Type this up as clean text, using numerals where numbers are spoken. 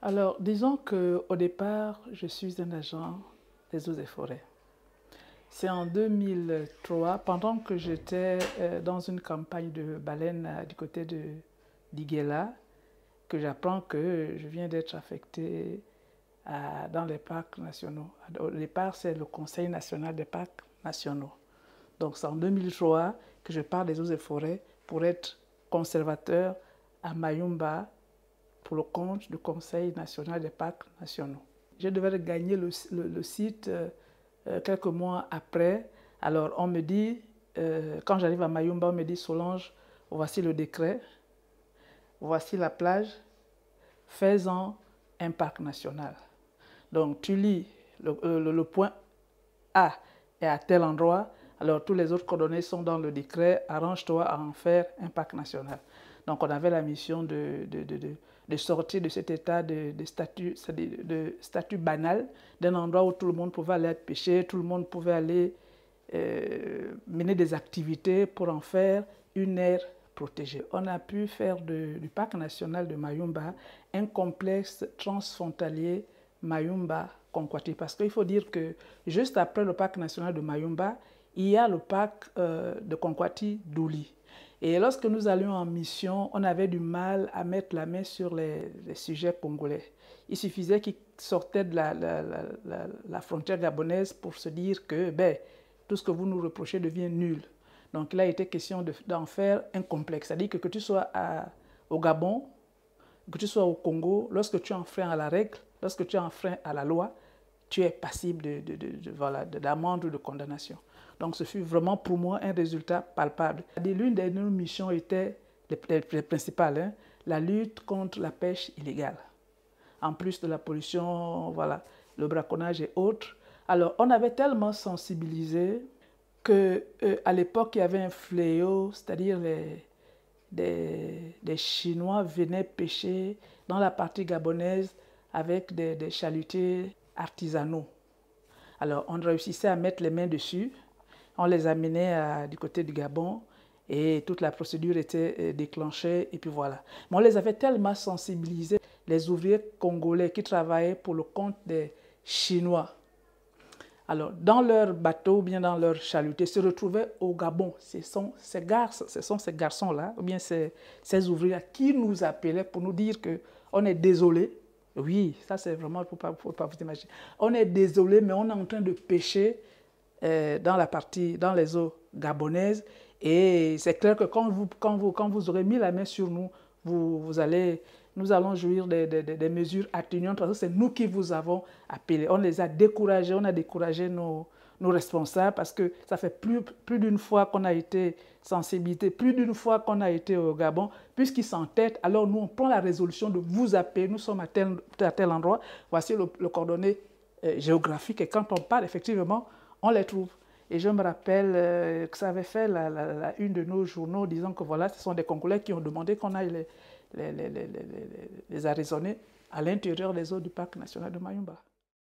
Alors, disons qu'au départ, je suis un agent des eaux et forêts. C'est en 2003, pendant que j'étais dans une campagne de baleines du côté de d'Iguela, que j'apprends que je viens d'être affecté dans les parcs nationaux. Au départ, c'est le Conseil national des parcs nationaux. Donc, c'est en 2003 que je pars des eaux et forêts pour être conservateur à Mayumba, pour le compte du Conseil national des parcs nationaux. Je devais gagner le site quelques mois après. Alors on me dit, quand j'arrive à Mayumba, on me dit: Solange, voici le décret, voici la plage, fais-en un parc national. Donc tu lis le point A est à tel endroit, alors tous les autres coordonnées sont dans le décret, arrange-toi à en faire un parc national. Donc on avait la mission de sortir de cet état de statut banal, d'un endroit où tout le monde pouvait aller pêcher, tout le monde pouvait aller mener des activités pour en faire une aire protégée. On a pu faire du parc national de Mayumba un complexe transfrontalier Mayumba-Konkwati, parce qu'il faut dire que juste après le parc national de Mayumba, il y a le parc de Konkwati-Douli. Et lorsque nous allions en mission, on avait du mal à mettre la main sur les sujets congolais. Il suffisait qu'ils sortaient de la frontière gabonaise pour se dire que tout ce que vous nous reprochez devient nul. Donc il a été question d'en faire un complexe. C'est-à-dire que tu sois au Gabon, que tu sois au Congo, lorsque tu enfreins à la règle, lorsque tu enfreins à la loi, tu es passible d'amende ou de condamnation. Donc ce fut vraiment pour moi un résultat palpable. L'une de nos missions était, les principales, la lutte contre la pêche illégale. En plus de la pollution, le braconnage et autres. Alors on avait tellement sensibilisé qu'à l'époque il y avait un fléau, c'est-à-dire des Chinois venaient pêcher dans la partie gabonaise avec des chalutiers artisanaux. Alors on réussissait à mettre les mains dessus, on les amenait du côté du Gabon et toute la procédure était déclenchée et puis voilà. Mais on les avait tellement sensibilisés, les ouvriers congolais qui travaillaient pour le compte des Chinois. Alors, dans leur bateau ou bien dans leur chaluté, se retrouvaient au Gabon. Ce sont ces garçons-là, ou bien ces ouvriers qui nous appelaient pour nous dire qu'on est désolé. Oui, ça c'est vraiment pour ne pas vous imaginer. On est désolé, mais on est en train de pêcher dans les eaux gabonaises. Et c'est clair que quand vous aurez mis la main sur nous, nous allons jouir des mesures atténuantes parce que c'est nous qui vous avons appelé. On les a découragés, on a découragé nos responsables parce que ça fait plus d'une fois qu'on a été sensibilisé, plus d'une fois qu'on a été au Gabon, puisqu'ils s'entêtent, alors nous on prend la résolution de vous appeler, nous sommes à tel endroit, voici le coordonnées géographique et quand on parle effectivement, on les trouve. Et je me rappelle que ça avait fait la une de nos journaux disant que voilà, ce sont des Congolais qui ont demandé qu'on aille les arraisonner à l'intérieur des eaux du parc national de Mayumba.